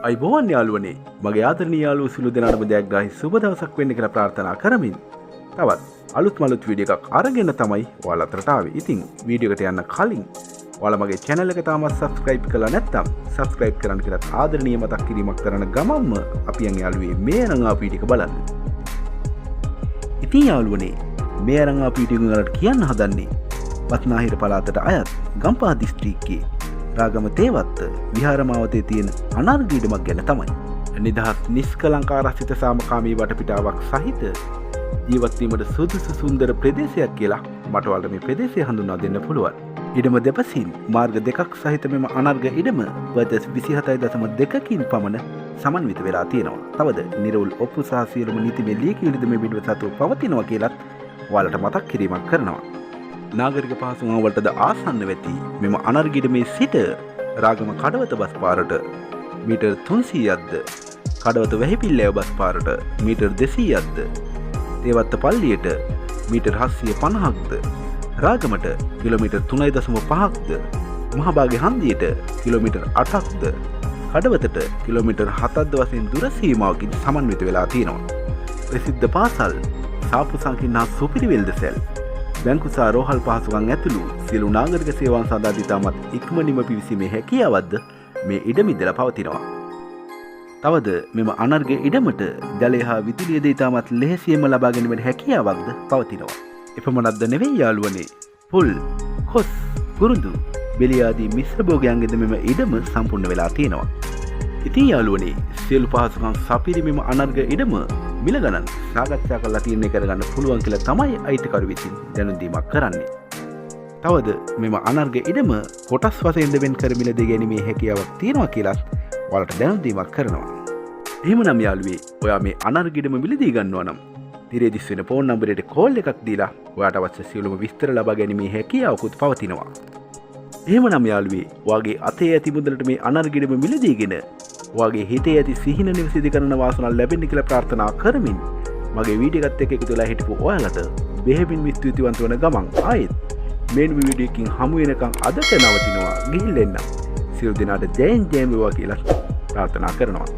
අයිබෝවන් යාළුවනේ මගේ ආදරණීය යාළුවෝ සිළු දෙනාටම ජයග්‍රාහී සුබ දවසක් වෙන්න කියලා ප්‍රාර්ථනා කරමින් තවත් අලුත් වීඩියෝ එකක් අරගෙන තමයි ඔයාලා අතරට ආවේ. ඉතින් වීඩියෝ එකට යන්න කලින් ඔයාලා මගේ channel එක තාමත් subscribe කරලා නැත්නම් subscribe කරන්න කියලා ආදරණීය මතක් කිරීමක් කරන ගමන්ම අපි යන් යාළුවේ මේ අරන් ආපු වීඩියෝ එක බලන්න. ඉතින් යාළුවනේ මේ අරන් ආපු වීඩියෝ එක වලට කියන්න හදන්නේ බත්නාහිර පළාතට අයත් ගම්පහ දිස්ත්‍රික්කයේ රාගම තේවත්ත විහාරමාවතේ තියෙන අනර්ග ඉඩමක් ගැන තමයි. නිදහස් නිස්කලංකාරසිත සාමකාමී වටපිටාවක් සහිත ජීවත් වීමට සුදුසු සුන්දර ප්‍රදේශයක් කියලා මට ඔයාලට මේ ප්‍රදේශය හඳුන්වා දෙන්න පුළුවන්. ඉඩම දෙපසින් මාර්ග දෙකක් සහිත මෙම අනර්ග ඉඩම වර්ගස් 27.2කින් පමණ සමන්විත වෙලා තියෙනවා. තවද නිරවුල් ඔප්පු සහ සියලුම නීතිමය ලියකියවිලි මේ බිඩුව සතුව පවතිනවා කියලත් ඔයාලට මතක් කිරීමක් කරනවා. නාගරික පහසුකම් වලටද ආසන්න වෙති මෙම අනර්ග ඉඩමේ සිට රාගම කඩවත බස් පාරට මීටර් 300ක්ද කඩවත වැහිපිල්ලෑව බස් පාරට මීටර් 200ක්ද තේවත්ත පල්ලියට මීටර් 750ක්ද රාගමට කිලෝමීටර් 3.5ක්ද මහභාග්‍ය හන්දියට කිලෝමීටර් 8ක්ද කඩවතට කිලෝමීටර් 7ක්ද වශයෙන් දුර සීමාවකින් සමන්විත වෙලා තියෙනවා. ප්‍රසිද්ධ පාසල් සාප්පු සංකීර්ණ සුපිරිවෙල්ද සැල් බැංකු සහ රෝහල් පහසුකම් ඇතුළු සියලු නාගරික සේවාවන් සඳහා ඉතාමත් ඉක්මනින්ම පිවිසීමේ හැකියාවක්ද මේ ඉඩම ඉදලා පවතිනවා. තවද මෙම අනර්ග ඉඩමට ජලය හා විදුලියද ඉතාමත් ලෙහෙසියෙන්ම ලබා ගැනීමට හැකියාවක්ද පවතිනවා. එපමණක්ද නෙවෙයි යාළුවනේ. පුල්, කොස්, කුරුඳු, බෙලි ආදී මිශ්‍ර භෝගයන්ගෙන්ද මෙම ඉඩම සම්පූර්ණ වෙලා තියෙනවා. ඉතින් යාළුවනේ සියලු පහසුකම් සපිරි මෙම අනර්ග ඉඩම මිල ගණන් සාකච්ඡා කරලා තීරණය කරගන්න පුළුවන් කියලා තමයි අයිතිකරු විසින් දැනුම් දීමක් කරන්නේ. තවද මෙම අනර්ග ඉඩම කොටස් වශයෙන් දෙවෙන් කර මිලදී ගැනීමේ හැකියාවක් තියෙනවා කියලාත් ඔයාලට දැනුම් දීමක් කරනවා. එහෙමනම් යාළුවේ ඔයා මේ අනර්ග ඉඩම මිලදී ගන්නවා නම් තිරේ දිස් වෙන ෆෝන් නම්බරයට කෝල් එකක් දීලා ඔයාට අවශ්‍ය සියලුම විස්තර ලබා ගැනීමේ හැකියාවකුත් පවතිනවා. එහෙමනම් යාළුවේ ඔයාගේ අතේ ඇති මුදලට මේ අනර්ග ඉඩම මිලදීගෙන ඔයාගේ හිතේ ඇති සිහින නිවසිදි කරන වාසනාව ලැබෙන්න කියලා ප්‍රාර්ථනා කරමින් මගේ වීඩියෝ එකත් එක්ක එකතු වෙලා හිටපු ඔයාලට බෙහෙවින් ස්තුතිවන්ත වන ගමන් ආයෙත් මේ වීඩියෝ එකකින් හමු වෙනකන් අදට නවතිනවා. ගිහින් එන්න. සියලු දෙනාට ජයෙන් ජයෙන් වේවා කියලා ප්‍රාර්ථනා කරනවා.